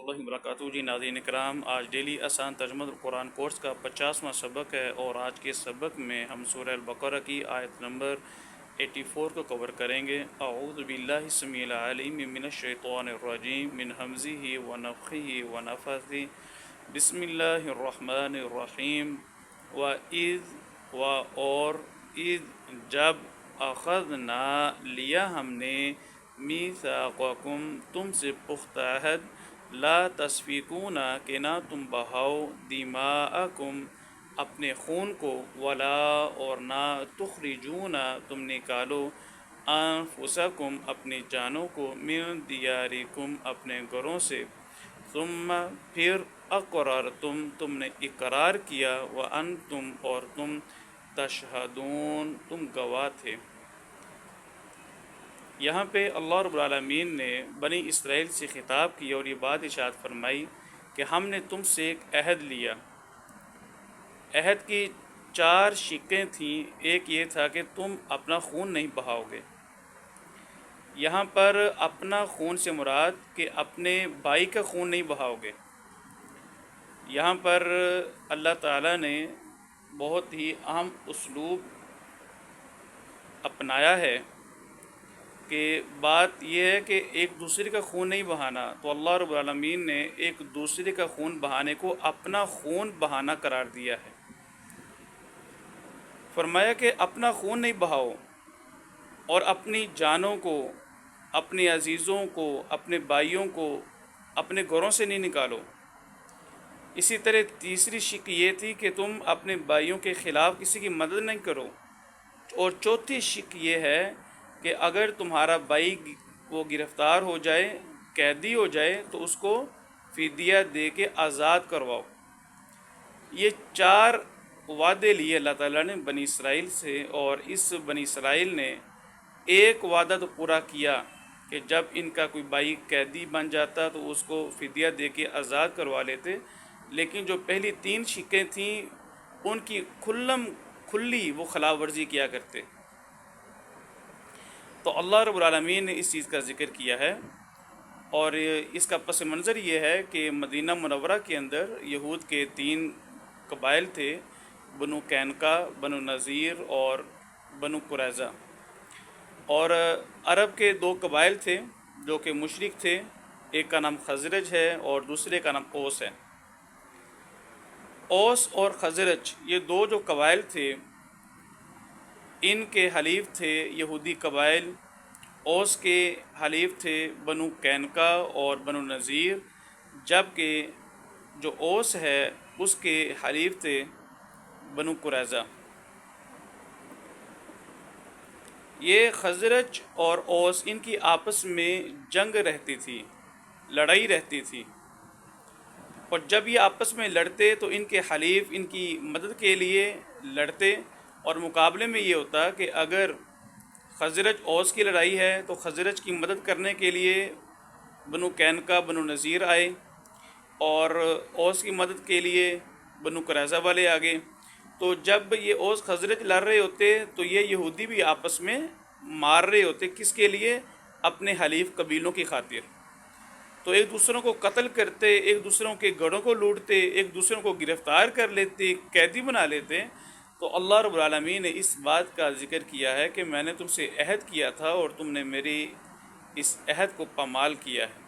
اللہ وبرکاتہ۔ جی ناظرین کرام، آج ڈیلی آسان ترجمہ قرآن کورس کا 50واں سبق ہے، اور آج کے سبق میں ہم سورہ البقرہ کی آیت نمبر 84 کو کور کریں گے۔ اعوذ باللہ السمیع العلیم من الشیطان الرجیم من ہمزہ ونفخہ ونفثہ، بسم اللہ الرحمن الرحیم۔ وَإِذْ اور اذ جب اخذنا لیا ہم نے میثاقکم تم سے پختہ عہد، لا تسفکون کہ نہ تم بہاؤ، دماءکم اپنے خون کو، ولا اور نہ تخرجون تم نکالو، انفسکم اپنی جانوں کو، من دیارکم اپنے گھروں سے، ثم پھر اقررتم تم نے اقرار کیا، وانتم اور تم تشہدون تم گواہ تھے۔ یہاں پہ اللہ رب العالمین نے بنی اسرائیل سے خطاب کیا اور یہ بات ارشاد فرمائی کہ ہم نے تم سے ایک عہد لیا۔ عہد کی 4 شقیں تھیں۔ ایک یہ تھا کہ تم اپنا خون نہیں بہاؤ گے۔ یہاں پر اپنا خون سے مراد کہ اپنے بھائی کا خون نہیں بہاؤ گے۔ یہاں پر اللہ تعالیٰ نے بہت ہی اہم اسلوب اپنایا ہے کہ بات یہ ہے کہ ایک دوسرے کا خون نہیں بہانا، تو اللہ رب العالمین نے ایک دوسرے کا خون بہانے کو اپنا خون بہانا قرار دیا ہے۔ فرمایا کہ اپنا خون نہیں بہاؤ اور اپنی جانوں کو، اپنے عزیزوں کو، اپنے بھائیوں کو اپنے گھروں سے نہیں نکالو۔ اسی طرح تیسری شق یہ تھی کہ تم اپنے بھائیوں کے خلاف کسی کی مدد نہیں کرو، اور چوتھی شق یہ ہے کہ اگر تمہارا بھائی وہ گرفتار ہو جائے، قیدی ہو جائے، تو اس کو فدیہ دے کے آزاد کرواؤ۔ یہ 4 وعدے لیے اللہ تعالیٰ نے بنی اسرائیل سے، اور اس بنی اسرائیل نے ایک وعدہ تو پورا کیا کہ جب ان کا کوئی بھائی قیدی بن جاتا تو اس کو فدیہ دے کے آزاد کروا لیتے، لیکن جو پہلی 3 شقیں تھیں ان کی کھلی وہ خلاف ورزی کیا کرتے۔ تو اللہ رب العالمین نے اس چیز کا ذکر کیا ہے، اور اس کا پس منظر یہ ہے کہ مدینہ منورہ کے اندر یہود کے 3 قبائل تھے، بنو قینقاع، بنو نذیر اور بنو قریظہ، اور عرب کے 2 قبائل تھے جو کہ مشرک تھے۔ ایک کا نام خزرج ہے اور دوسرے کا نام اوس ہے۔ اوس اور خزرج یہ 2 جو قبائل تھے، ان کے حلیف تھے یہودی قبائل۔ اوس کے حلیف تھے بنو قینقاع اور بنو نذیر، جبکہ جو اوس ہے اس کے حلیف تھے بنو قریظہ۔ یہ خزرج اور اوس ان کی آپس میں جنگ رہتی تھی، لڑائی رہتی تھی، اور جب یہ آپس میں لڑتے تو ان کے حلیف ان کی مدد کے لیے لڑتے، اور مقابلے میں یہ ہوتا کہ اگر خزرج اوس کی لڑائی ہے تو خزرج کی مدد کرنے کے لیے بنو قینقاع بنو نذیر آئے، اور اوس کی مدد کے لیے بنو قریظہ والے آگے۔ تو جب یہ اوس خزرج لڑ رہے ہوتے تو یہ یہودی بھی آپس میں مار رہے ہوتے، کس کے لیے؟ اپنے حلیف قبیلوں کی خاطر۔ تو ایک دوسروں کو قتل کرتے، ایک دوسروں کے گھروں کو لوٹتے، ایک دوسروں کو گرفتار کر لیتے، قیدی بنا لیتے۔ تو اللہ رب العالمین نے اس بات کا ذکر کیا ہے کہ میں نے تم سے عہد کیا تھا اور تم نے میری اس عہد کو پامال کیا ہے۔